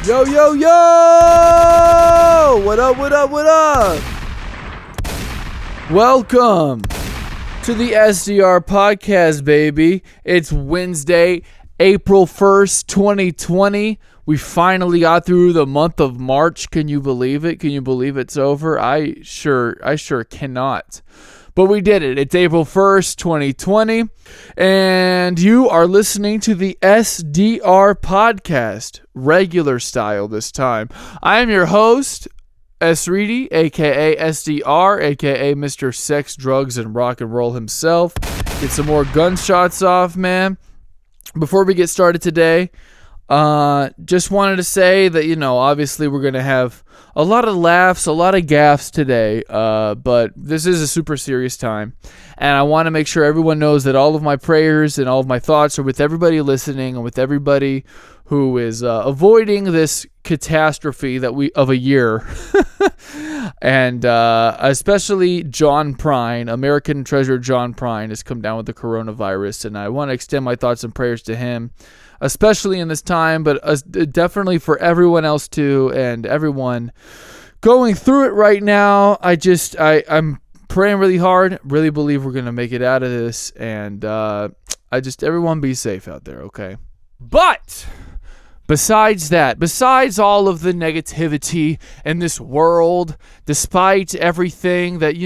Yo, yo, yo! What up, what up, what up? Welcome to the SDR podcast, baby. It's Wednesday, April 1st, 2020. We finally got through the month of March. Can you believe it? Can you believe it's over? I sure cannot. But we did it. It's April 1st, 2020. And you are listening to the SDR podcast, regular style this time. I am your host, S. Reedy, a.k.a. SDR, a.k.a. Mr. Sex, Drugs, and Rock and Roll himself. Get some more gunshots off, man. Before we get started today, just wanted to say that, obviously we're going to have a lot of laughs, a lot of gaffes today, but this is a super serious time, and I want to make sure everyone knows that all of my prayers and all of my thoughts are with everybody listening and with everybody who is avoiding this catastrophe of a year, and especially John Prine, American treasure John Prine, has come down with the coronavirus, and I want to extend my thoughts and prayers to him, especially in this time, but definitely for everyone else too, and everyone going through it right now. I'm praying really hard, really believe we're going to make it out of this, and everyone be safe out there, okay? But besides all of the negativity in this world, despite everything that,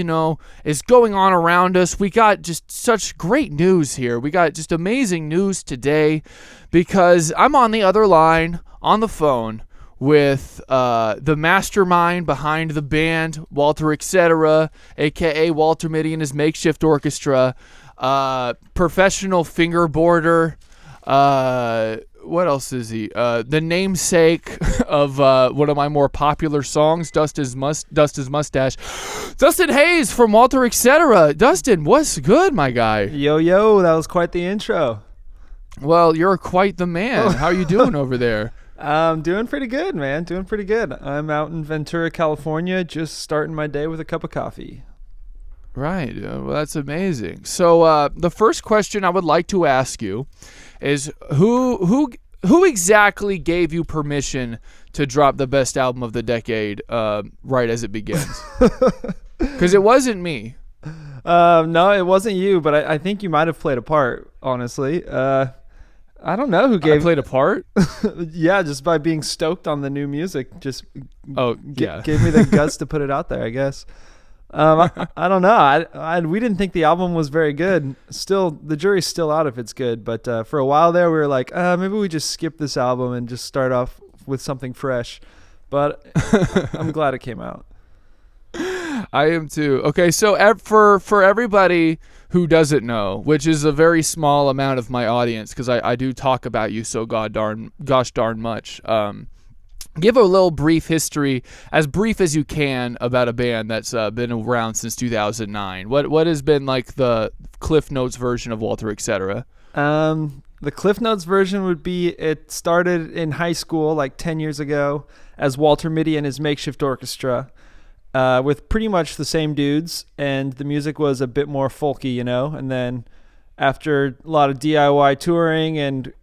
is going on around us, we got just such great news here. We got just amazing news today because I'm on the other line, on the phone, with the mastermind behind the band, Walter Etc., a.k.a. Walter Mitty and his makeshift orchestra, professional fingerboarder, what else is he? The namesake of one of my more popular songs, Dust His Mustache. Dustin Hayes from Walter Etc. Dustin, what's good, my guy? Yo, that was quite the intro. Well, you're quite the man. How are you doing over there? I'm doing pretty good, man. Doing pretty good. I'm out in Ventura, California, just starting my day with a cup of coffee. Right. Well, that's amazing. So the first question I would like to ask you is who exactly gave you permission to drop the best album of the decade right as it begins? Because it wasn't me. No, it wasn't you, but I think you might have played a part, honestly. I don't know who gave... I played a part? Yeah, just by being stoked on the new music. Just gave me the guts to put it out there, I guess. I don't know. We didn't think the album was very good. Still, the jury's still out if it's good. But for a while there, we were like, maybe we just skip this album and just start off with something fresh. But I'm glad it came out. I am too. Okay, so for everybody who doesn't know, which is a very small amount of my audience, because I do talk about you so gosh darn much. Give a little brief history, as brief as you can, about a band that's been around since 2009. What has been like the Cliff Notes version of Walter Etc.? The Cliff Notes version would be it started in high school like 10 years ago as Walter Mitty and his makeshift orchestra with pretty much the same dudes, and the music was a bit more folky, and then after a lot of DIY touring and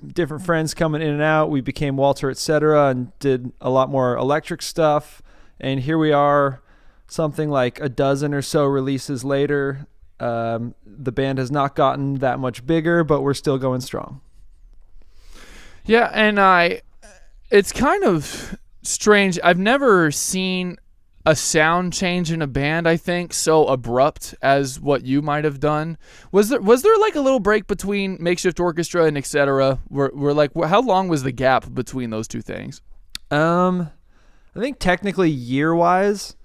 different friends coming in and out, we became Walter Etc. and did a lot more electric stuff. And here we are, something like a dozen or so releases later. The band has not gotten that much bigger, but we're still going strong. Yeah, and it's kind of strange. I've never seen a sound change in a band, I think, so abrupt as what you might have done. Was there like a little break between Makeshift Orchestra and Etc.? We're like, how long was the gap between those two things? I think technically year-wise,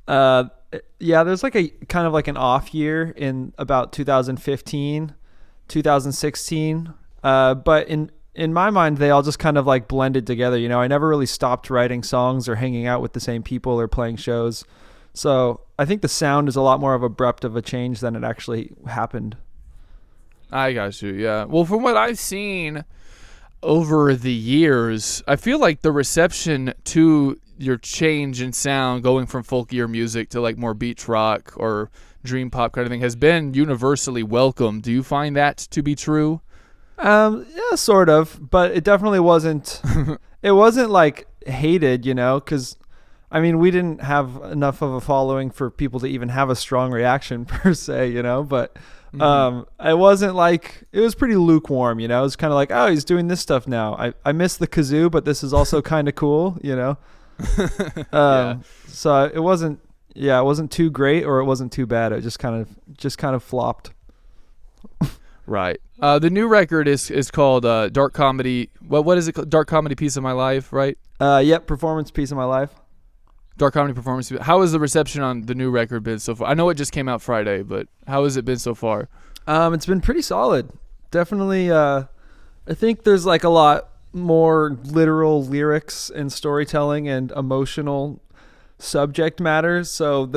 there's like a kind of like an off year in about 2015, 2016. But in my mind, they all just kind of like blended together. I never really stopped writing songs or hanging out with the same people or playing shows. So I think the sound is a lot more of abrupt of a change than it actually happened. I got you, yeah. Well, from what I've seen over the years, I feel like the reception to your change in sound, going from folkier music to like more beach rock or dream pop kind of thing, has been universally welcome. Do you find that to be true? Yeah, sort of, but it definitely wasn't it wasn't like hated, because I mean, we didn't have enough of a following for people to even have a strong reaction per se, but it wasn't like, it was pretty lukewarm, it was kind of like, oh, he's doing this stuff now. I miss the kazoo, but this is also kind of cool, Yeah. So it wasn't too great or it wasn't too bad. It just kind of flopped. Right. The new record is called Dark Comedy. What is it called? Dark Comedy Piece of My Life, right? Yep, Performance Piece of My Life. Dark Comedy Performance. How has the reception on the new record been so far? I know it just came out Friday, but how has it been so far? It's been pretty solid. Definitely, I think there's like a lot more literal lyrics and storytelling and emotional subject matters. So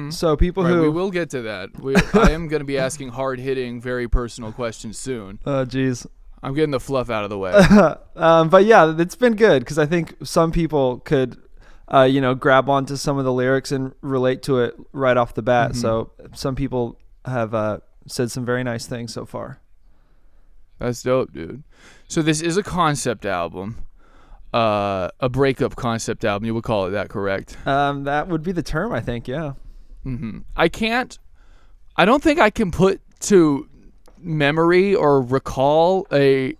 so people right, who we will get to that. I am going to be asking hard-hitting, very personal questions soon. Geez. I'm getting the fluff out of the way. But yeah, it's been good because I think some people could, grab onto some of the lyrics and relate to it right off the bat. So some people have said some very nice things so far. That's dope, dude. So this is a concept album, a breakup concept album. You would call it that, correct? That would be the term, I think. Yeah. I don't think I can put to memory or recall a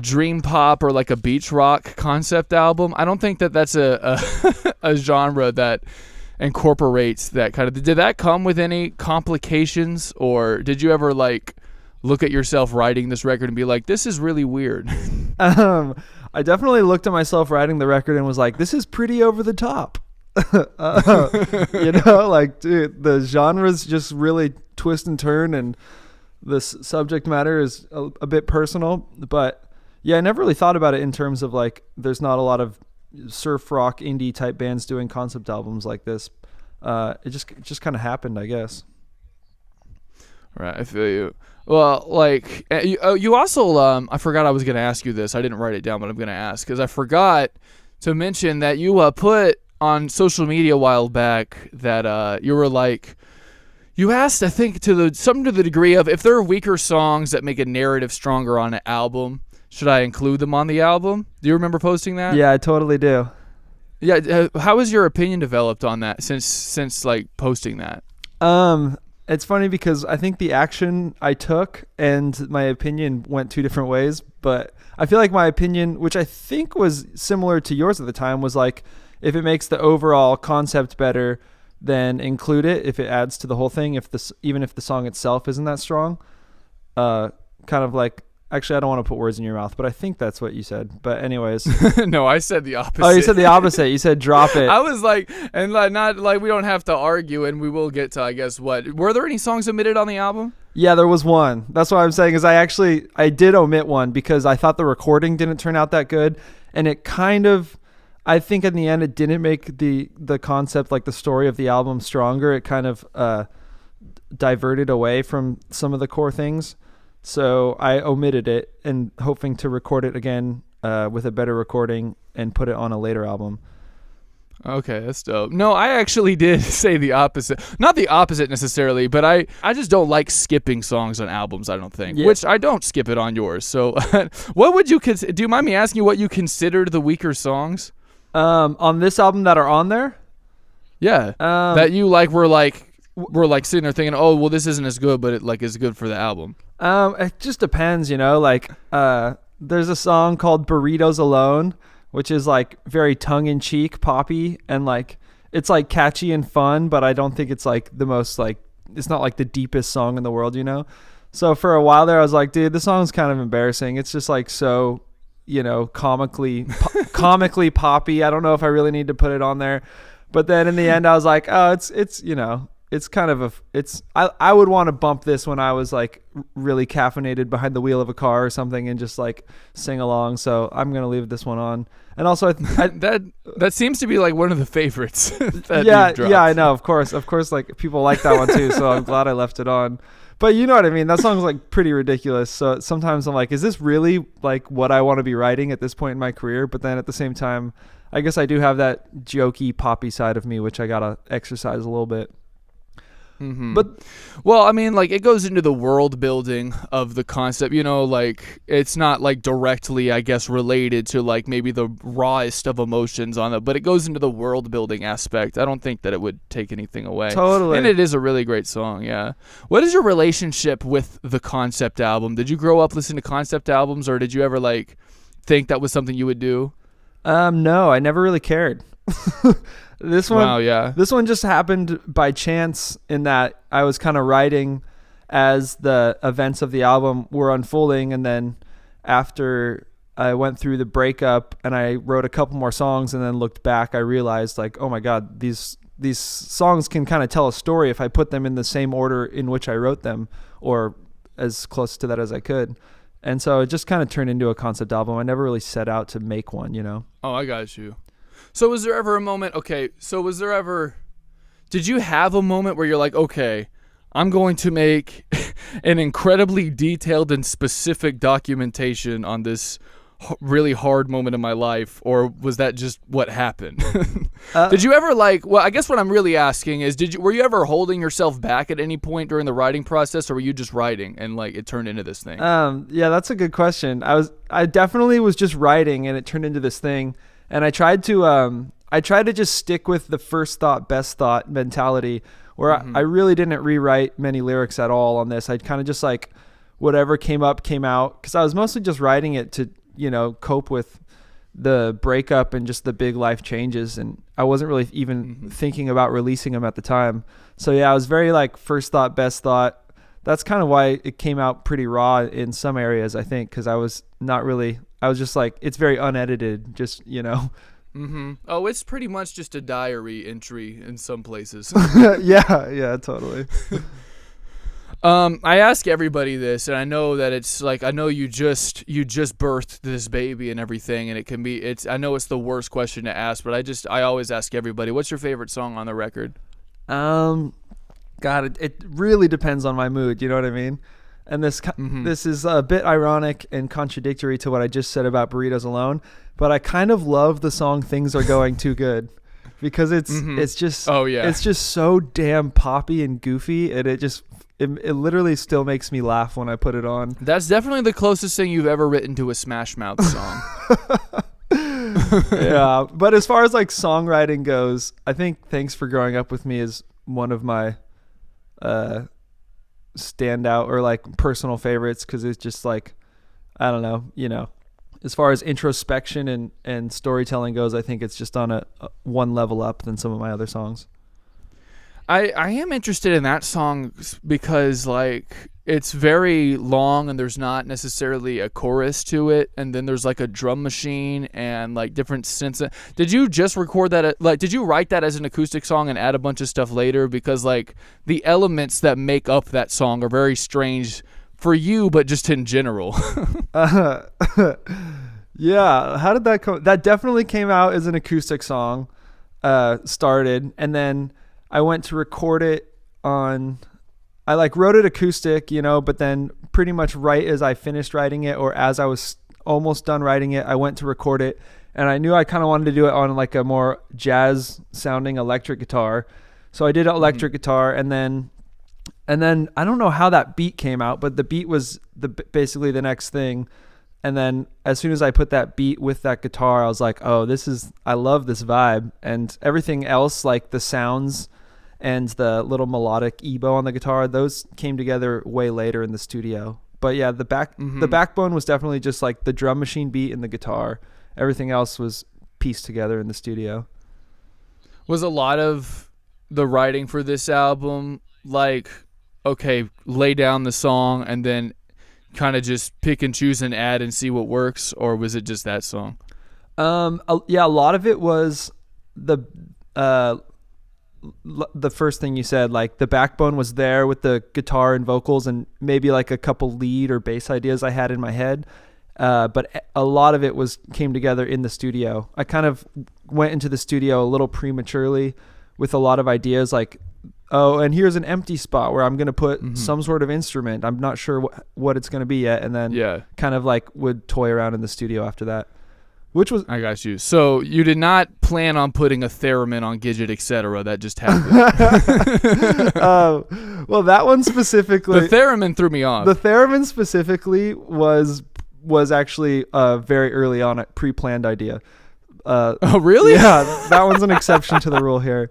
dream pop or like a beach rock concept album. I don't think that's a genre that incorporates that kind of. Did that come with any complications, or did you ever like look at yourself writing this record and be like, this is really weird? I definitely looked at myself writing the record and was like, this is pretty over the top. Like, dude, the genres just really twist and turn, and this subject matter is a bit personal. But yeah, I never really thought about it in terms of like, there's not a lot of surf rock indie type bands doing concept albums like this. It just kind of happened, I guess. Right, I feel you. Well, like, you also, I forgot I was going to ask you this. I didn't write it down, but I'm going to ask, because I forgot to mention that you put on social media a while back that you were like, you asked, I think, something to the degree of, if there are weaker songs that make a narrative stronger on an album, should I include them on the album? Do you remember posting that? Yeah, I totally do. Yeah, how has your opinion developed on that since like posting that? It's funny because I think the action I took and my opinion went two different ways, but I feel like my opinion, which I think was similar to yours at the time, was like, if it makes the overall concept better, then include it if it adds to the whole thing, even if the song itself isn't that strong. Kind of like, actually, I don't want to put words in your mouth, but I think that's what you said. But anyways. No, I said the opposite. Oh, you said the opposite. You said drop it. I was like, and like, not like, we don't have to argue, and we will get to, I guess, what. Were there any songs omitted on the album? Yeah, there was one. That's what I'm saying, is I did omit one because I thought the recording didn't turn out that good. And it kind of, I think in the end, it didn't make the concept, like the story of the album, stronger. It kind of diverted away from some of the core things. So I omitted it and hoping to record it again with a better recording and put it on a later album. Okay, that's dope. No, I actually did say the opposite. Not the opposite necessarily, but I just don't like skipping songs on albums, I don't think. Yeah. Which I don't skip it on yours. So what would you do you mind me asking you what you considered the weaker songs? On this album that are on there? Yeah. That you like were sitting there thinking, oh, well, this isn't as good, but it like is good for the album. It just depends, like, there's a song called Burritos Alone, which is like very tongue-in-cheek poppy, and like it's like catchy and fun, but I don't think it's like the most like, it's not like the deepest song in the world, So for a while there I was like, dude, this song's kind of embarrassing. It's just like so, comically poppy. I don't know if I really need to put it on there. But then in the end I was like, oh, it's it's kind of I would want to bump this when I was like really caffeinated behind the wheel of a car or something and just like sing along. So I'm going to leave this one on. And also that seems to be like one of the favorites. Yeah, I know. Of course, like people like that one too. So I'm glad I left it on. But you know what I mean? That song's like pretty ridiculous. So sometimes I'm like, is this really like what I want to be writing at this point in my career? But then at the same time, I guess I do have that jokey poppy side of me, which I got to exercise a little bit. Mm-hmm. But well, I mean, like, it goes into the world building of the concept, you know, like, it's not like directly, I guess, related to like maybe the rawest of emotions on it, but it goes into the world building aspect. I don't think that it would take anything away. totally. And it is a really great song, yeah. What is your relationship with the concept album? Did you grow up listening to concept albums, or did you ever like think that was something you would do? No, I never really cared. This one, Wow, yeah. This one just happened by chance in that I was kind of writing as the events of the album were unfolding, and then after I went through the breakup and I wrote a couple more songs and then looked back, I realized like, oh my God, these songs can kind of tell a story if I put them in the same order in which I wrote them, or as close to that as I could. And so it just kind of turned into a concept album. I never really set out to make one, you know? Oh, I got you. So was there ever a moment, did you have a moment where you're like, okay, I'm going to make an incredibly detailed and specific documentation on this really hard moment in my life, or was that just what happened? Did you ever I guess what I'm really asking is, were you ever holding yourself back at any point during the writing process, or were you just writing and like it turned into this thing? Yeah, that's a good question. I definitely was just writing and it turned into this thing. And I tried to just stick with the first thought, best thought mentality, where I really didn't rewrite many lyrics at all on this. I'd kind of just like whatever came up, came out, because I was mostly just writing it to, you know, cope with the breakup and just the big life changes. And I wasn't really even thinking about releasing them at the time. So yeah, I was very like first thought, best thought. That's kind of why it came out pretty raw in some areas, I think, because I was just like, it's very unedited, just, you know. Mm-hmm. Oh, it's pretty much just a diary entry in some places. Yeah, totally. I ask everybody this, and I know that it's like, I know you just birthed this baby and everything, and I know it's the worst question to ask, but I always ask everybody, what's your favorite song on the record? God, it really depends on my mood. You know what I mean? And this is a bit ironic and contradictory to what I just said about Burritos Alone, but I kind of love the song "Things Are Going Too Good" because it's just it's just so damn poppy and goofy, and it literally still makes me laugh when I put it on. That's definitely the closest thing you've ever written to a Smash Mouth song. Yeah, but as far as like songwriting goes, I think "Thanks for Growing Up With Me" is one of my standout or like personal favorites, because it's just like, I don't know, you know, as far as introspection and storytelling goes, I think it's just on a one level up than some of my other songs. I am interested in that song because like it's very long and there's not necessarily a chorus to it, and then there's like a drum machine and like different synths. Did you just record that did you write that as an acoustic song and add a bunch of stuff later? Because like the elements that make up that song are very strange for you, but just in general. Yeah, how did that come? That definitely came out as an acoustic song, started, and then I went to record it I like wrote it acoustic, you know, but then pretty much right as I finished writing it, or as I was almost done writing it, I went to record it, and I knew I kind of wanted to do it on like a more jazz sounding electric guitar. So I did electric guitar, and then I don't know how that beat came out, but the beat was basically the next thing. And then as soon as I put that beat with that guitar, I was like, oh, I love this vibe. And everything else, like the sounds and the little melodic ebow on the guitar, those came together way later in the studio. But yeah, the backbone was definitely just like the drum machine beat and the guitar. Everything else was pieced together in the studio. Was a lot of the writing for this album like, okay, lay down the song and then kind of just pick and choose and add and see what works, or was it just that song? Yeah, a lot of it was the first thing you said, like the backbone was there with the guitar and vocals and maybe like a couple lead or bass ideas I had in my head. But a lot of it came together in the studio. I kind of went into the studio a little prematurely with a lot of ideas, like, oh, and here's an empty spot where I'm going to put some sort of instrument. I'm not sure what it's going to be yet. And then kind of like would toy around in the studio after that. Which was I got you. So you did not plan on putting a theremin on Gidget, etc. That just happened. well, that one specifically. The theremin threw me off. The theremin specifically was actually very early on a pre-planned idea. Oh, really? Yeah, that one's an exception to the rule here.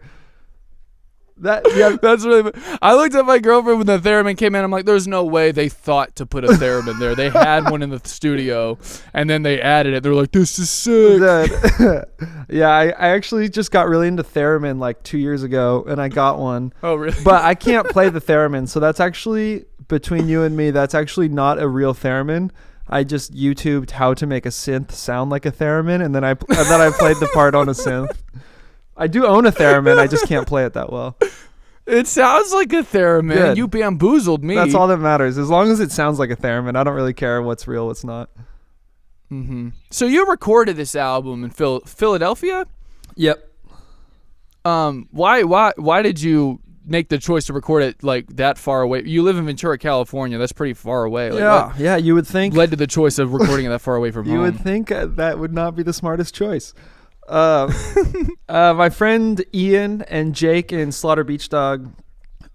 That's really. I looked at my girlfriend when the theremin came in. I'm like, there's no way they thought to put a theremin there. They had one in the studio, and then they added it. They're like, this is sick. Yeah, I actually just got really into theremin like 2 years ago, and I got one. Oh, really? But I can't play the theremin, so that's actually, between you and me, that's actually not a real theremin. I just YouTubed how to make a synth sound like a theremin, and then I played the part on a synth. I do own a theremin. I just can't play it that well. It sounds like a theremin. Good. You bamboozled me. That's all that matters. As long as it sounds like a theremin, I don't really care what's real, what's not. Mm-hmm. So you recorded this album in Philadelphia? Yep. Why did you make the choice to record it like that far away? You live in Ventura, California. That's pretty far away. Like, yeah. You would think led to the choice of recording it that far away from home. You would think that would not be the smartest choice. My friend Ian and Jake in Slaughter Beach Dog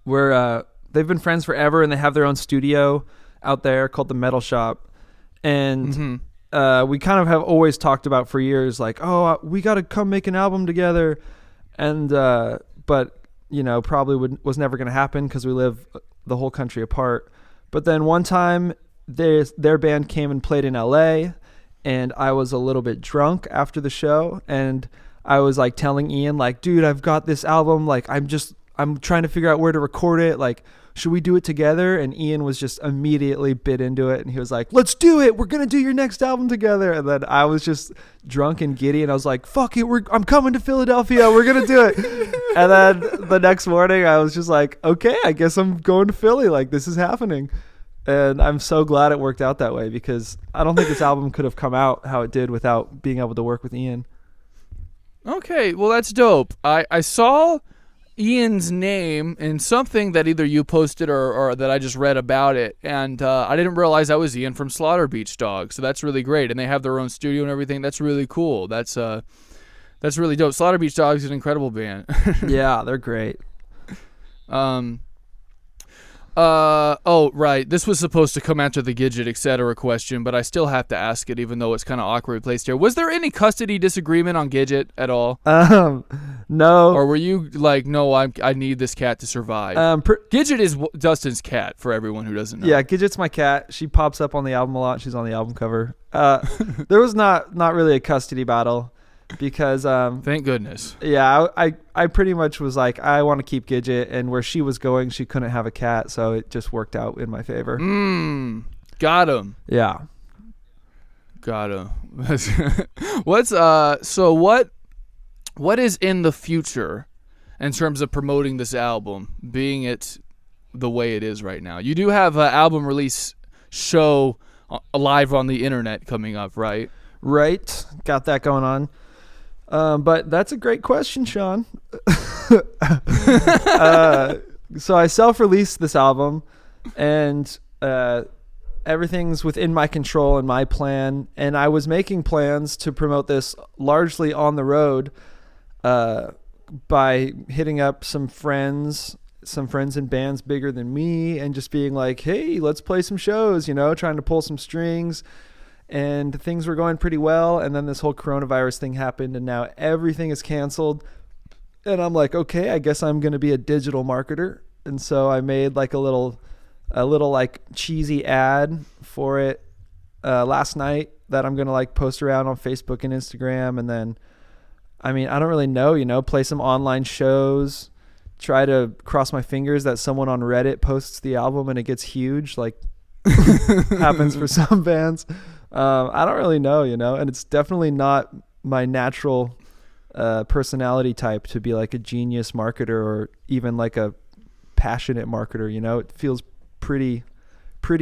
they've been friends forever, and they have their own studio out there called the Metal Shop. And we kind of have always talked about for years, like, oh, we got to come make an album together. And but probably was never going to happen because we live the whole country apart. But then one time their band came and played in LA, and I was a little bit drunk after the show, and I was like telling Ian, like, dude, I've got this album, like, I'm trying to figure out where to record it, like, should we do it together? And Ian was just immediately bit into it, and he was like, let's do it, we're gonna do your next album together. And then I was just drunk and giddy, and I was like, fuck it, I'm coming to Philadelphia, we're gonna do it. And then the next morning I was just like, okay, I guess I'm going to Philly, like, this is happening. And I'm so glad it worked out that way, because I don't think this album could have come out how it did without being able to work with Ian. Okay, well, that's dope. I saw Ian's name in something that either you posted or that I just read about it, and I didn't realize that was Ian from Slaughter Beach Dog, so that's really great. And they have their own studio and everything. That's really cool. That's really dope. Slaughter Beach Dog is an incredible band. Yeah, they're great. Oh, right. This was supposed to come after the Gidget, etc. question, but I still have to ask it, even though it's kind of awkwardly placed here. Was there any custody disagreement on Gidget at all? No. Or were you like, no, I need this cat to survive? Gidget is Dustin's cat, for everyone who doesn't know. Yeah, Gidget's my cat. She pops up on the album a lot. She's on the album cover. There was not really a custody battle. Because thank goodness. Yeah, I pretty much was like, I want to keep Gidget, and where she was going, she couldn't have a cat, so it just worked out in my favor. Got him. Yeah, got him. What is in the future in terms of promoting this album, being it the way it is right now? You do have an album release show live on the internet coming up, right? Right, got that going on. But that's a great question, Sean. So I self-released this album, and everything's within my control and my plan. And I was making plans to promote this largely on the road by hitting up some friends in bands bigger than me, and just being like, hey, let's play some shows, trying to pull some strings. And things were going pretty well, and then this whole coronavirus thing happened, and now everything is canceled. And I'm like, okay, I guess I'm going to be a digital marketer. And so I made like a little like cheesy ad for it last night that I'm going to like post around on Facebook and Instagram. And then, I don't really know, play some online shows, try to cross my fingers that someone on Reddit posts the album and it gets huge, like happens for some bands. I don't really know, and it's definitely not my natural personality type to be like a genius marketer or even like a passionate marketer. It feels pretty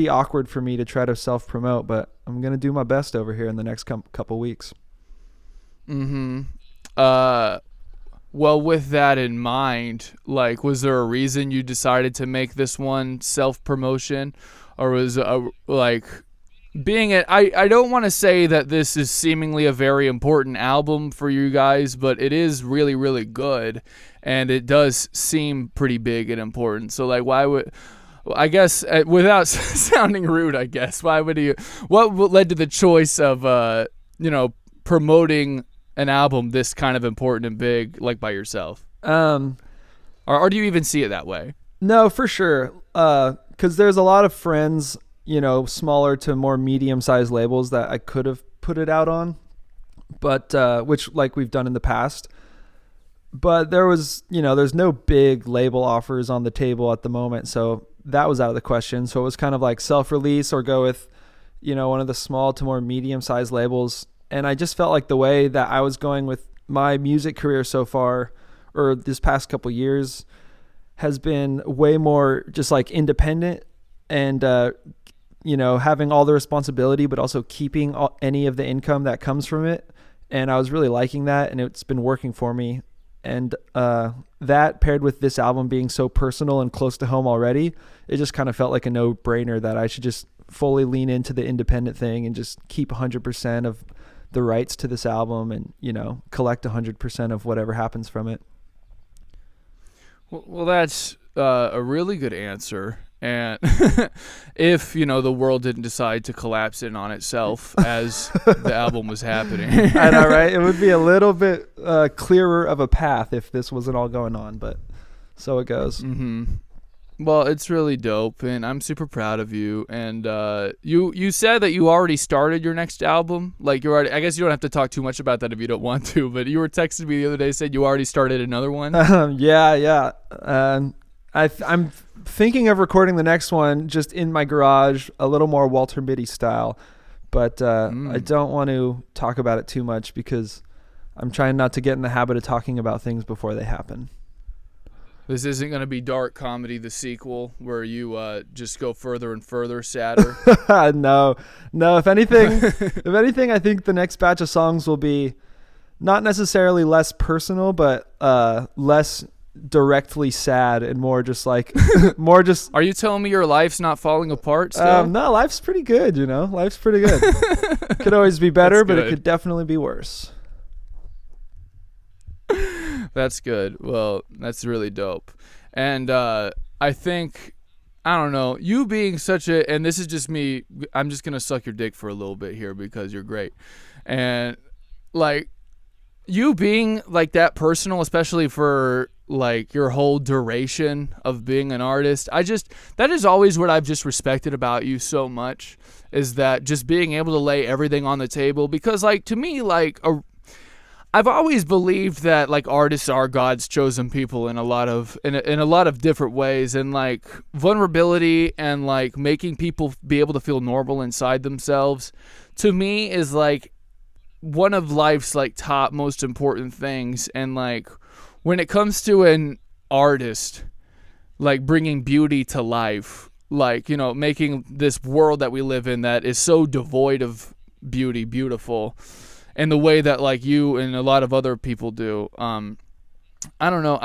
awkward for me to try to self-promote, but I'm going to do my best over here in the next couple weeks. Well, with that in mind, like, was there a reason you decided to make this one self-promotion, or was being it, I don't want to say that this is seemingly a very important album for you guys, but it is really, really good, and it does seem pretty big and important. So like, why would, I guess, without sounding rude, I guess, why would you, what led to the choice of, promoting an album this kind of important and big, like by yourself? Or do you even see it that way? No, for sure. Because there's a lot of friends, smaller to more medium-sized labels that I could have put it out on, but which like we've done in the past. But there was, there's no big label offers on the table at the moment, so that was out of the question. So it was kind of like self-release or go with, one of the small to more medium-sized labels. And I just felt like the way that I was going with my music career so far, or this past couple years, has been way more just like independent and, having all the responsibility, but also keeping any of the income that comes from it. And I was really liking that, and it's been working for me. And that paired with this album being so personal and close to home already, it just kind of felt like a no-brainer that I should just fully lean into the independent thing and just keep 100% of the rights to this album and, collect 100% of whatever happens from it. Well, that's a really good answer. And if, the world didn't decide to collapse in on itself as the album was happening. I know, right? It would be a little bit clearer of a path if this wasn't all going on, but so it goes. Mm-hmm. Well, it's really dope, and I'm super proud of you. And you said that you already started your next album. Like, you're already, I guess you don't have to talk too much about that if you don't want to, but you were texting me the other day, said you already started another one. Yeah. I'm thinking of recording the next one just in my garage, a little more Walter Mitty style, but I don't want to talk about it too much because I'm trying not to get in the habit of talking about things before they happen. This isn't going to be Dark Comedy, the sequel, where you just go further and further sadder. No. If anything, I think the next batch of songs will be not necessarily less personal, but less directly sad and more just like more just. Are you telling me your life's not falling apart still? No, life's pretty good. Life's pretty good. Could always be better, but it could definitely be worse. That's good. Well, that's really dope. And I think, I don't know, you being such a, and this is just me, I'm just going to suck your dick for a little bit here because you're great. And like, you being like that personal, especially for like your whole duration of being an artist, that is always what I've just respected about you so much, is that just being able to lay everything on the table. Because like, to me, like I've always believed that like artists are God's chosen people in a lot of different ways, and like vulnerability and like making people be able to feel normal inside themselves, to me, is like one of life's like top most important things. And like when it comes to an artist, like bringing beauty to life, like, making this world that we live in that is so devoid of beauty beautiful, and the way that like you and a lot of other people do, I don't know,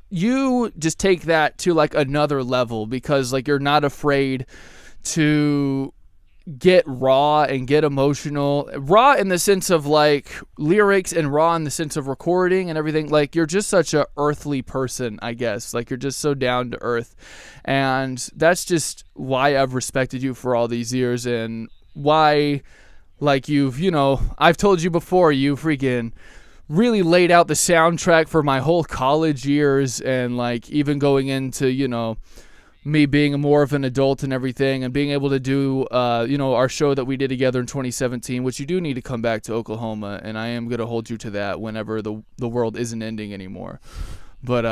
you just take that to like another level, because like you're not afraid to get raw and get emotional, raw in the sense of like lyrics and raw in the sense of recording and everything. Like, you're just such a earthly person, I guess. Like, you're just so down to earth, and that's just why I've respected you for all these years, and why, like, I've told you before, you freaking really laid out the soundtrack for my whole college years, and like even going into, me being more of an adult and everything, and being able to do, our show that we did together in 2017, which you do need to come back to Oklahoma, and I am going to hold you to that whenever the world isn't ending anymore. But,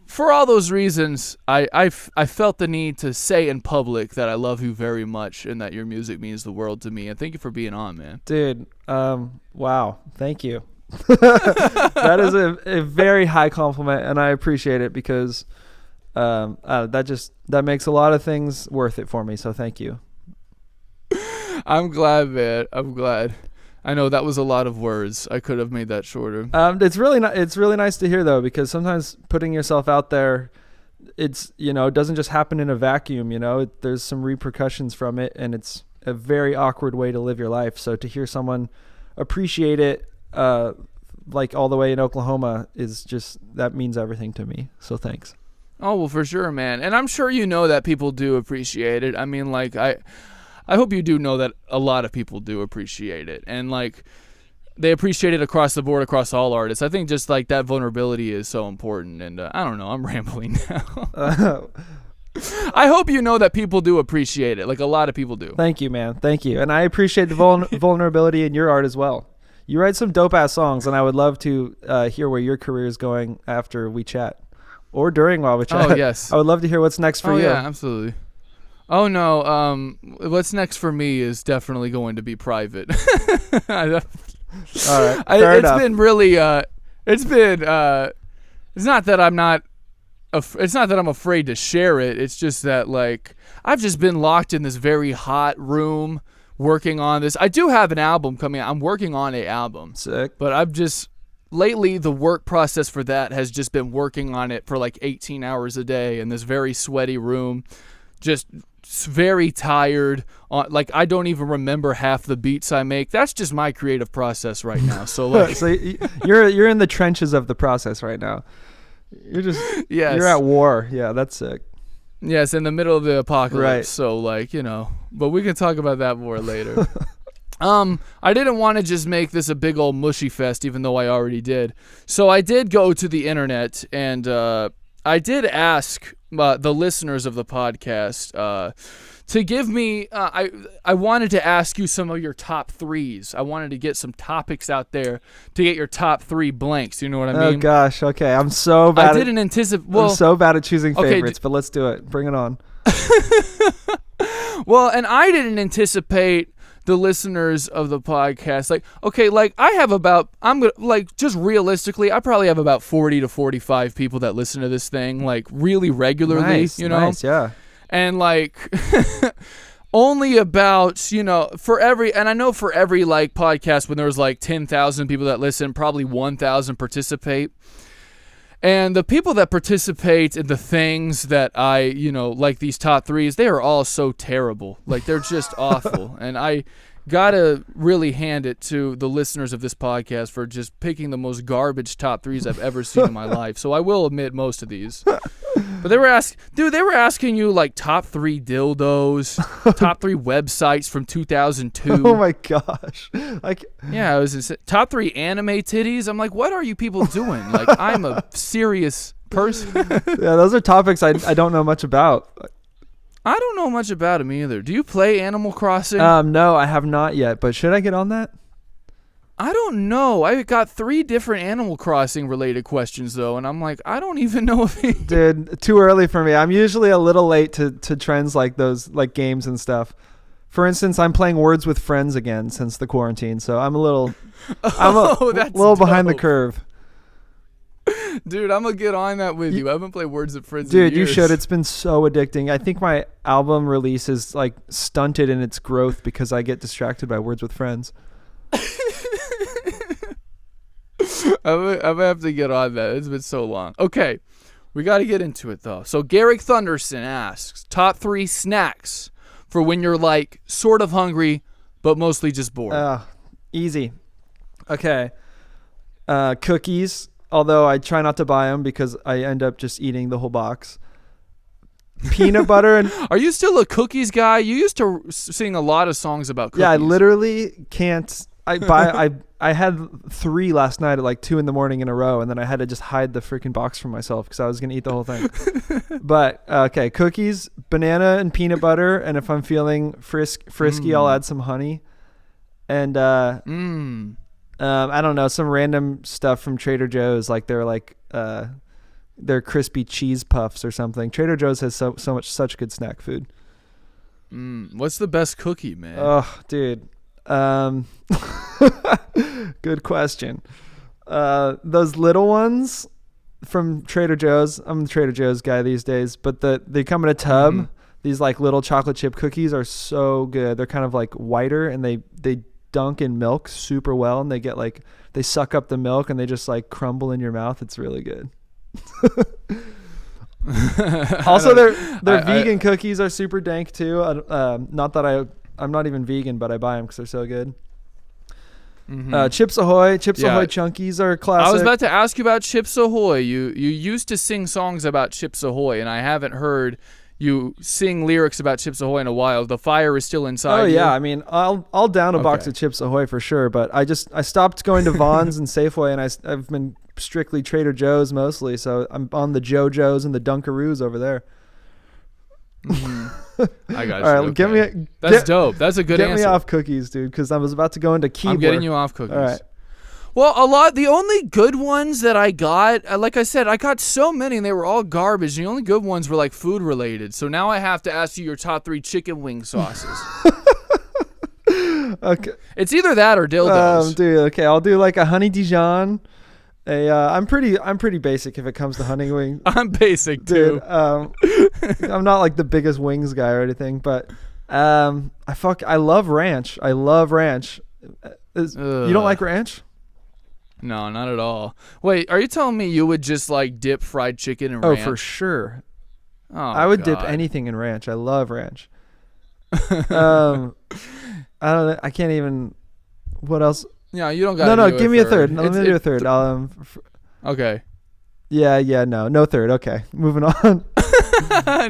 for all those reasons, I felt the need to say in public that I love you very much, and that your music means the world to me. And thank you for being on, man. Dude, wow. Thank you. That is a very high compliment, and I appreciate it, because that makes a lot of things worth it for me. So thank you. I'm glad, man. I'm glad. I know that was a lot of words. I could have made that shorter. It's really nice to hear, though, because sometimes putting yourself out there it's, it doesn't just happen in a vacuum, there's some repercussions from it, and it's a very awkward way to live your life. So to hear someone appreciate it, like all the way in Oklahoma, that means everything to me. So thanks. Oh, well, for sure, man. And I'm sure that people do appreciate it. I mean, like, I hope you do know that a lot of people do appreciate it. And, like, they appreciate it across the board, across all artists. I think just, like, that vulnerability is so important. And I don't know. I'm rambling now. I hope you know that people do appreciate it. Like, a lot of people do. Thank you, man. Thank you. And I appreciate the vulnerability in your art as well. You write some dope-ass songs, and I would love to hear where your career is going after we chat. Or during while we chat. Oh, yes. I would love to hear what's next for you. Oh, yeah, absolutely. Oh, no. What's next for me is definitely going to be private. All right. Fair enough. It's been really, it's not that I'm not, it's not that I'm afraid to share it. It's just that, like, I've just been locked in this very hot room working on this. I do have an album coming out. I'm working on an album. Sick. But lately, the work process for that has just been working on it for like 18 hours a day in this very sweaty room, just very tired. Like, I don't even remember half the beats I make. That's just my creative process right now. So, like, so you're in the trenches of the process right now. You're at war. Yeah, that's sick. Yes, in the middle of the apocalypse. Right. So, like, but we can talk about that more later. I didn't want to just make this a big old mushy fest, even though I already did. So I did go to the internet, and I did ask the listeners of the podcast to give me. I wanted to ask you some of your top threes. I wanted to get some topics out there to get your top three blanks. You know what I mean? Oh gosh. Okay, I'm so bad. I didn't anticipate. I'm so bad at choosing favorites, but let's do it. Bring it on. Well, and I didn't anticipate the listeners of the podcast. Like, okay, like just realistically, I probably have about 40 to 45 people that listen to this thing, like, really regularly, Nice, yeah. And, like, only about, for every like podcast, when there's like 10,000 people that listen, probably 1,000 participate. And the people that participate in the things that I, like these top threes, they are all so terrible. Like, they're just awful. And I gotta really hand it to the listeners of this podcast for just picking the most garbage top threes I've ever seen in my life. So I will admit most of these. But they were asking you, like, top three dildos, top three websites from 2002. Oh my gosh. Yeah, it was top three anime titties. I'm like, what are you people doing? Like, I'm a serious person. Yeah, those are topics I don't know much about. I don't know much about them either. Do you play Animal Crossing? No, I have not yet, but should I get on that? I don't know. I got 3 different Animal Crossing related questions, though, and I'm like, I don't even know if Dude, too early for me. I'm usually a little late to trends like those, like games and stuff. For instance, I'm playing Words with Friends again since the quarantine, so I'm a little behind the curve. Dude, I'm going to get on that with you. I haven't played Words with Friends in years. Dude, you should. It's been so addicting. I think my album release is, like, stunted in its growth because I get distracted by Words with Friends. I'm gonna have to get on that. It's been so long. Okay, we got to get into it, though. So Garrick Thunderson asks, top 3 snacks for when you're, like, sort of hungry, but mostly just bored. Easy. Okay. Cookies, although I try not to buy them because I end up just eating the whole box. Peanut butter and... Are you still a cookies guy? You used to sing a lot of songs about cookies. Yeah, I literally can't... I had 3 last night at like 2 a.m. in a row, and then I had to just hide the freaking box from myself because I was going to eat the whole thing. But, okay, cookies, banana and peanut butter, and if I'm feeling frisky, I'll add some honey. And, I don't know, some random stuff from Trader Joe's, like they're crispy cheese puffs or something. Trader Joe's has such good snack food. What's the best cookie, man? Oh, dude. Good question. Those little ones from Trader Joe's. I'm the Trader Joe's guy these days, but they come in a tub. Mm-hmm. These, like, little chocolate chip cookies are so good. They're kind of like whiter, and they dunk in milk super well, and they suck up the milk and they just, like, crumble in your mouth. It's really good. Also, their vegan cookies are super dank too. Not that I'm not even vegan, but I buy them because they're so good. Mm-hmm. Chips Ahoy Chunkies are classic. I was about to ask you about Chips Ahoy. You used to sing songs about Chips Ahoy, and I haven't heard you sing lyrics about Chips Ahoy in a while. The fire is still inside. Oh yeah, I mean, I'll down a box of Chips Ahoy for sure, but I stopped going to Vons and Safeway, and I've been strictly Trader Joe's mostly, so I'm on the JoJo's and the Dunkaroos over there. Mm-hmm. I got you. All right, okay. That's dope. That's a good answer. Get me off cookies, dude, because I was about to go into keyboard. I'm getting you off cookies. All right. Well, the only good ones that I got, like I said, I got so many and they were all garbage. And the only good ones were like food related. So now I have to ask you your top 3 chicken wing sauces. Okay. It's either that or dildos. Dude, okay, I'll do like a honey Dijon. I'm pretty basic if it comes to honey wing. I'm basic too. Dude, I'm not like the biggest wings guy or anything, but I love ranch. I love ranch. You don't like ranch? No, not at all. Wait, are you telling me you would just like dip fried chicken in ranch? Oh, for sure. Oh, I would dip anything in ranch. I love ranch. I don't know. I can't even. What else? Yeah, you don't got. No, give me a third. No, let me do a third. Okay. Yeah, no third. Okay, moving on.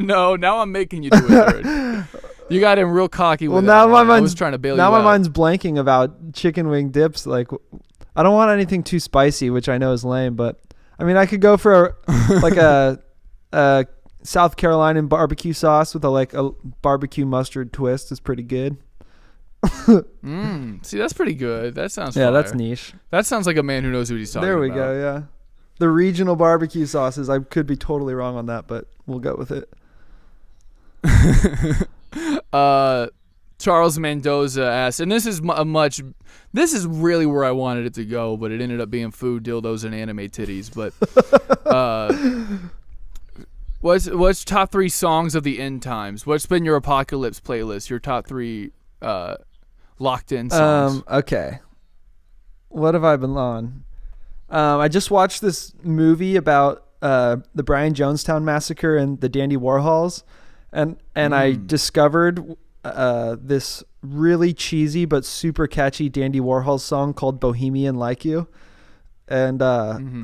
No, now I'm making you do a third. You got him real cocky. Well, now my mind's I was trying to bail you out. Now my mind's blanking about chicken wing dips. Like, I don't want anything too spicy, which I know is lame. But I mean, I could go for a South Carolinian barbecue sauce with a barbecue mustard twist. Is pretty good. See, that's pretty good. That sounds fire. That's niche. That sounds like a man who knows what he's talking about. There we go. Yeah, the regional barbecue sauces. I could be totally wrong on that, but we'll go with it. Charles Mendoza asked, and this is really where I wanted it to go, but it ended up being food, dildos, and anime titties. But what's top 3 songs of the end times? What's been your apocalypse playlist? Your top 3 locked in songs. Okay. What have I been on? I just watched this movie about the Brian Jonestown massacre and the Dandy Warhols, and I discovered this really cheesy but super catchy Dandy Warhol song called Bohemian Like You, and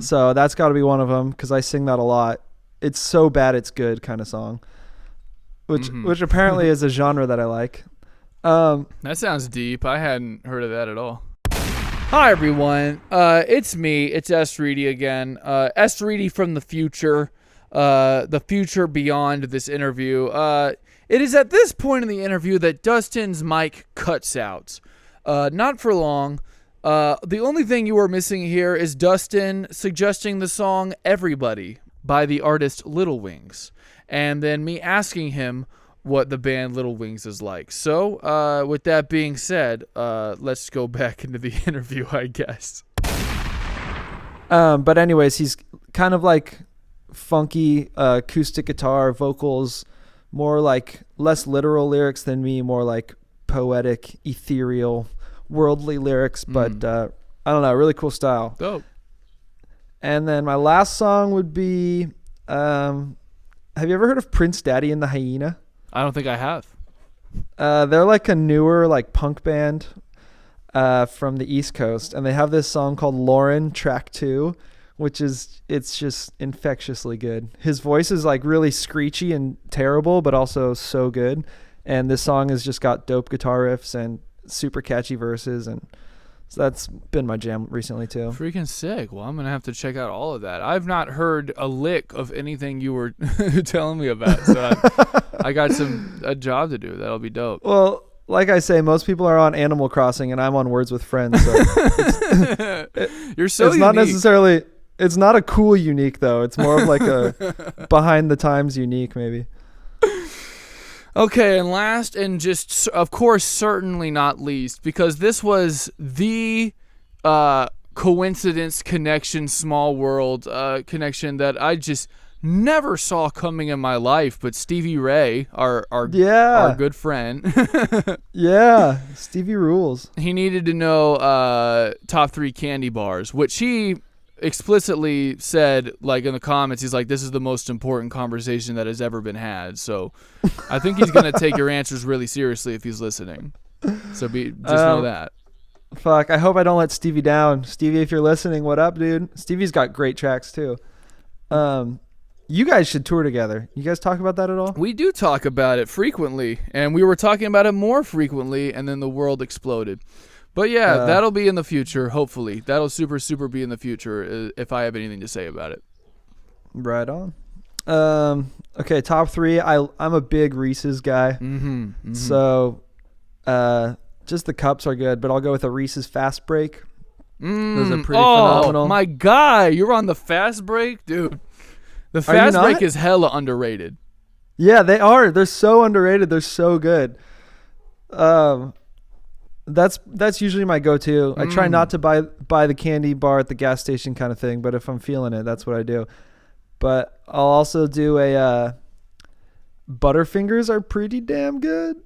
so that's got to be one of them because I sing that a lot. It's so bad it's good kind of song, which apparently is a genre that I like. That sounds deep. I hadn't heard of that at all. Hi everyone, it's me. It's S. Reedy again. S. Reedy from the future beyond this interview. It is at this point in the interview that Dustin's mic cuts out. Not for long. The only thing you are missing here is Dustin suggesting the song "Everybody" by the artist Little Wings, and then me asking him what the band Little Wings is like. So, with that being said, let's go back into the interview, I guess. But anyways, he's kind of like funky acoustic guitar, vocals, more like less literal lyrics than me, more like poetic, ethereal, worldly lyrics, but I don't know, really cool style. Dope. And then my last song would be, have you ever heard of Prince Daddy and the Hyena? I don't think I have. They're like a newer like punk band from the East Coast, and they have this song called Lauren Track 2, it's just infectiously good. His voice is like really screechy and terrible, but also so good. And this song has just got dope guitar riffs and super catchy verses, and so that's been my jam recently too. Freaking sick. Well, I'm going to have to check out all of that. I've not heard a lick of anything you were telling me about. So I got a job to do. That'll be dope. Well, like I say, most people are on Animal Crossing and I'm on Words with Friends. So you're so it's unique. Not necessarily, it's not a cool unique though. It's more of like a behind the times unique maybe. Okay, and last and just, of course, certainly not least, because this was the coincidence connection, small world connection that I just never saw coming in my life, but Stevie Ray, our good friend. Yeah, Stevie rules. He needed to know top 3 candy bars, which he explicitly said, like in the comments, he's like, this is the most important conversation that has ever been had. So I think he's going to take your answers really seriously if he's listening. So just know that. Fuck, I hope I don't let Stevie down. Stevie, if you're listening, what up, dude? Stevie's got great tracks too. You guys should tour together. You guys talk about that at all? We do talk about it frequently, and we were talking about it more frequently, and then the world exploded. But yeah, that'll be in the future, hopefully. That'll super be in the future if I have anything to say about it. Right on. Okay, top 3. I'm a big Reese's guy. So just the cups are good, but I'll go with a Reese's Fast Break. Those are pretty phenomenal. Oh, my guy. You're on the Fast Break? Dude, the Fast Break is hella underrated. Yeah, they are. They're so underrated. They're so good. That's usually my go-to. I try not to buy the candy bar at the gas station kind of thing, but if I'm feeling it, that's what I do. But I'll also do a Butterfingers are pretty damn good.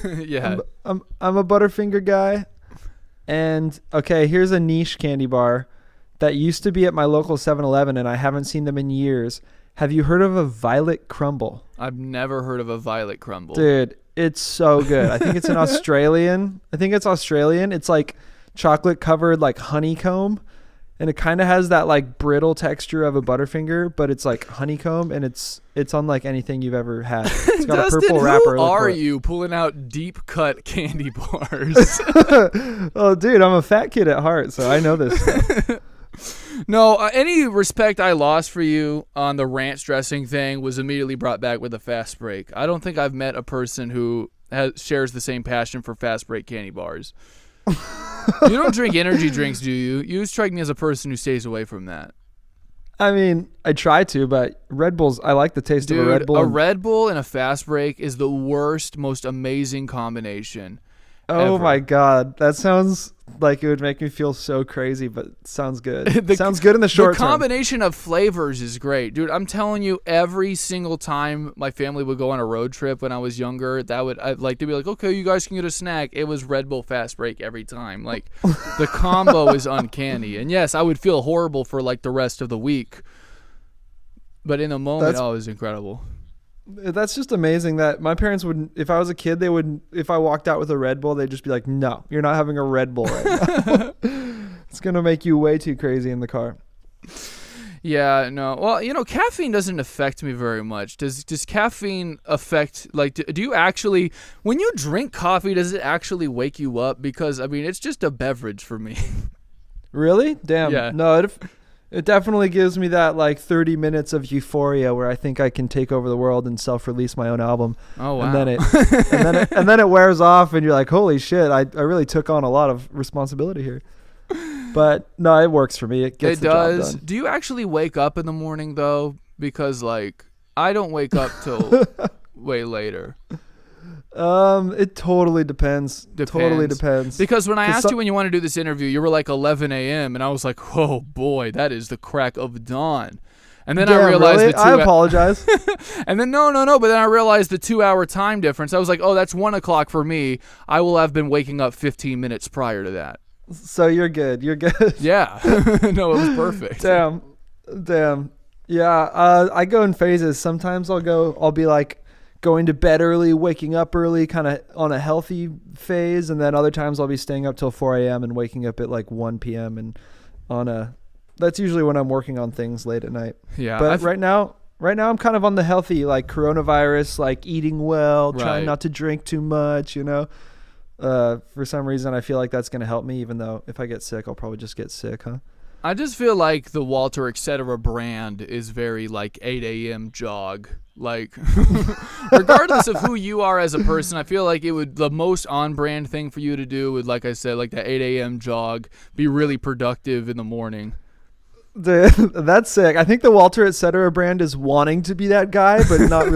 Yeah. I'm a Butterfinger guy. And okay, here's a niche candy bar that used to be at my local 7-Eleven, and I haven't seen them in years. Have you heard of a Violet Crumble? I've never heard of a Violet Crumble. Dude, it's so good. I think it's an Australian. It's like chocolate covered like honeycomb, and it kind of has that like brittle texture of a Butterfinger, but it's like honeycomb, and it's unlike anything you've ever had. It's got Dustin, a purple wrapper. Who are you pulling out deep cut candy bars? Oh, dude, I'm a fat kid at heart, so I know this stuff. No, any respect I lost for you on the ranch dressing thing was immediately brought back with a Fast Break. I don't think I've met a person who shares the same passion for Fast Break candy bars. You don't drink energy drinks, do you? You strike me as a person who stays away from that. I mean, I try to, but Red Bulls, I like the taste of a Red Bull. A Red Bull and a Fast Break is the worst, most amazing combination. Oh ever. My God. That sounds like it would make me feel so crazy, but it sounds good. Sounds good in the short term. The combination of flavors is great. Dude, I'm telling you, every single time my family would go on a road trip when I was younger, I'd like to be like, okay, you guys can get a snack. It was Red Bull Fast Break every time. Like, the combo is uncanny. And yes, I would feel horrible for like the rest of the week. But in the moment, it was incredible. That's just amazing that my parents wouldn't, if I was a kid, if I walked out with a Red Bull, they'd just be like, no, you're not having a Red Bull right now. It's going to make you way too crazy in the car. Yeah, no. Well, caffeine doesn't affect me very much. Does caffeine affect, like, do you actually, when you drink coffee, does it actually wake you up? Because, I mean, it's just a beverage for me. Really? Damn. Yeah. No, it definitely gives me that like 30 minutes of euphoria where I think I can take over the world and self-release my own album. Oh, wow. And then it wears off and you're like, holy shit, I really took on a lot of responsibility here. But no, it works for me. It gets the job done. Do you actually wake up in the morning though? Because like I don't wake up till way later. It totally depends. Totally depends. Because when I asked you when you want to do this interview, you were like 11 a.m. and I was like, oh boy, that is the crack of dawn. And then I realized really? I apologize. And then no. But then I realized the 2-hour time difference. I was like, oh, that's 1 o'clock for me. I will have been waking up 15 minutes prior to that. So you're good. You're good. Yeah. No, it was perfect. Damn. Yeah. I go in phases. Sometimes I'll be like going to bed early, waking up early, kind of on a healthy phase. And then other times I'll be staying up till 4 a.m. and waking up at like 1 p.m. and that's usually when I'm working on things late at night. Yeah. But right now I'm kind of on the healthy, like coronavirus, like eating well, trying not to drink too much, for some reason I feel like that's going to help me, even though if I get sick, I'll probably just get sick, huh? I just feel like the Walter Etc. brand is very like 8 a.m. jog. Like, regardless of who you are as a person, I feel like the most on-brand thing for you to do would, like I said, like the 8 a.m. jog, be really productive in the morning. Dude, that's sick. I think the Walter Etc. brand is wanting to be that guy, but not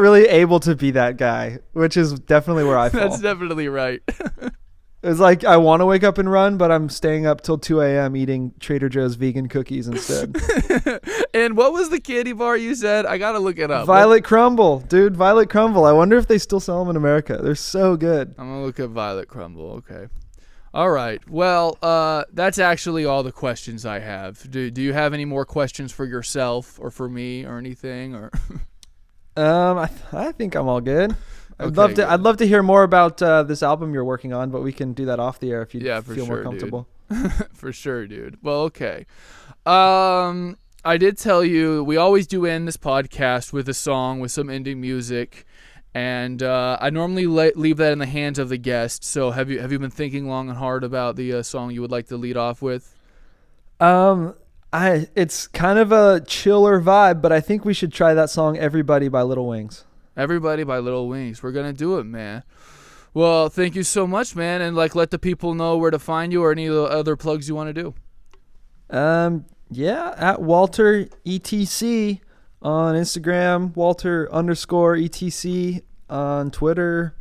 really able to be that guy, which is definitely where I fall. That's definitely right. It's like I want to wake up and run, but I'm staying up till 2 a.m. eating Trader Joe's vegan cookies instead. And what was the candy bar you said? I got to look it up. Violet Crumble. Dude, Violet Crumble. I wonder if they still sell them in America. They're so good. I'm going to look at Violet Crumble. Okay. All right. Well, that's actually all the questions I have. Do you have any more questions for yourself or for me or anything? Or I think I'm all good. Okay, good. I'd love to hear more about this album you're working on, but we can do that off the air if you Yeah, for feel sure, more comfortable. For sure, dude. Well, okay. I did tell you we always do end this podcast with a song with some ending music, and I normally leave that in the hands of the guest. So have you been thinking long and hard about the song you would like to lead off with? It's kind of a chiller vibe, but I think we should try that song "Everybody" by Little Wings. Everybody by Little Wings. We're gonna do it, man. Well, thank you so much, man, and let the people know where to find you or any other plugs you want to do. Yeah, at Walter ETC on Instagram, Walter_ETC on Twitter.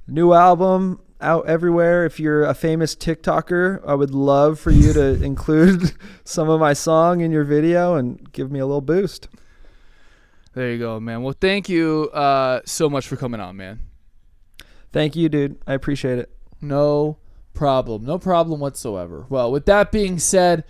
New album out everywhere. If you're a famous TikToker, I would love for you to include some of my song in your video and give me a little boost. There you go, man. Well, thank you so much for coming on, man. Thank you, dude. I appreciate it. No problem. No problem whatsoever. Well, with that being said,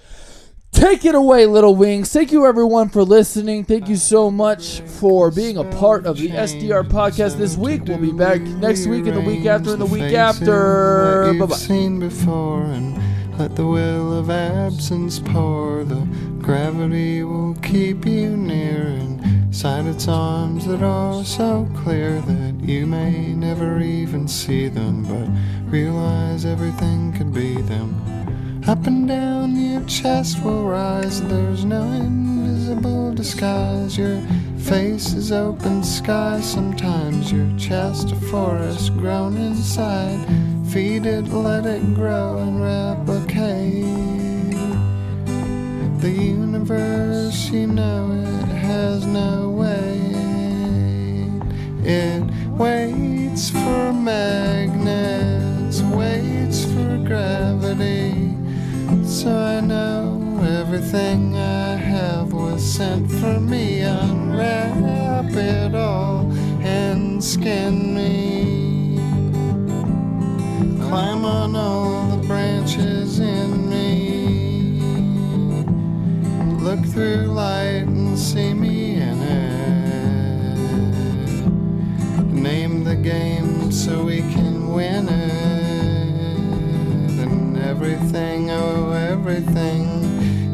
take it away, Little Wings. Thank you, everyone, for listening. Thank you so much for being a part of the SDR podcast this week. We'll be back next week and the week after and the week after. Bye-bye. Seen before, and let the will of absence pour. The gravity will keep you near inside its arms that are so clear that you may never even see them, but realize everything could be them. Up and down your chest will rise. There's no invisible disguise. Your face is open sky. Sometimes your chest a forest grown inside. Feed it, let it grow and replicate. The universe, you know, it has no weight. It waits for magnets, waits for gravity. So I know everything I have was sent for me. Unwrap it all and skin me. Climb on all the branches in me. Look through light and see me in it. Name the game so we can win it. Everything, oh everything,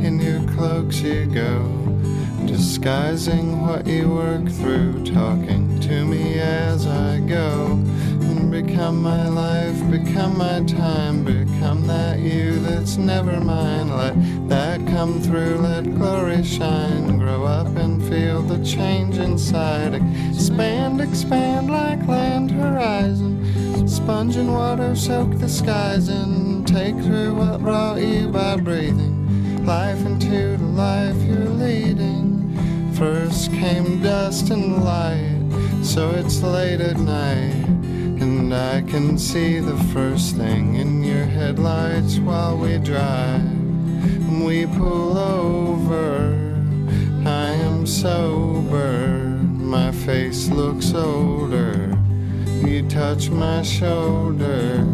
in your cloaks you go, disguising what you work through, talking to me as I go. And become my life, become my time, become that you that's never mine. Let that come through, let glory shine, grow up and feel the change inside. Expand, expand like land horizon, sponge and water soak the skies in. Take through what brought you by breathing life into the life you're leading. First came dust and light, so it's late at night, and I can see the first thing in your headlights while we drive. And we pull over, I am sober, my face looks older, you touch my shoulder.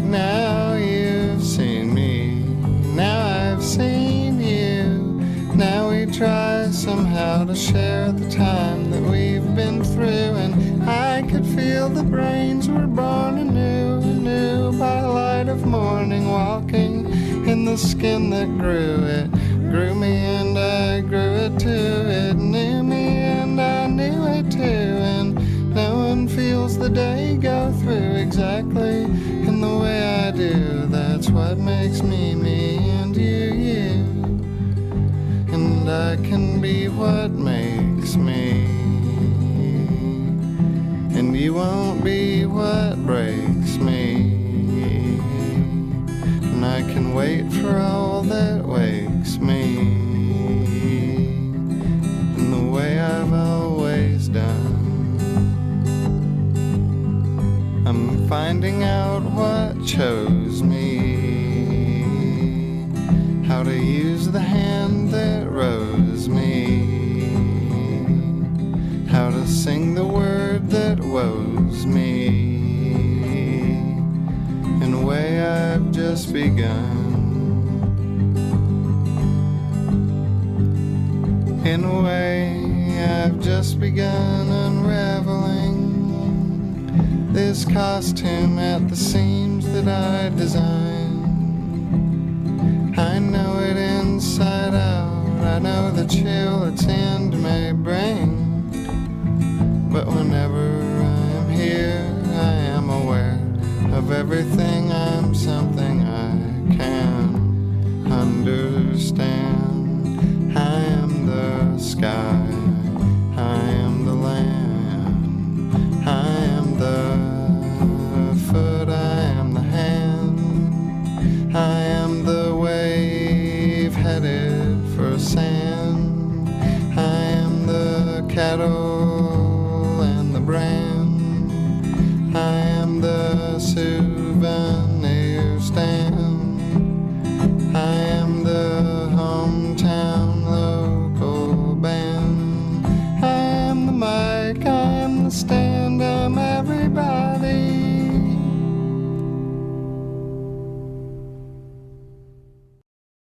Now you've seen me, now I've seen you. Now we try somehow to share the time that we've been through. And I could feel the brains were born anew by light of morning, walking in the skin that grew. It grew me and I grew it too. It knew me and I knew it too. And no one feels the day go through exactly in the way I do. That's what makes me me and you. And I can be what makes me, and you won't be what breaks me. And I can wait for all that wakes me in the way I've always done. I'm finding out what chose me, how to use the hand that rose me, how to sing the word that woes me, in a way way I've just begun. In a way I've just begun unraveling this costume at the seams that I designed. I know it inside out, I know the chill its end may bring. But whenever I am here, I am aware of everything. I'm something I can understand. I am the sky, I am the land, I am the foot, I am the hand, I am the wave headed for sand, I am the cattle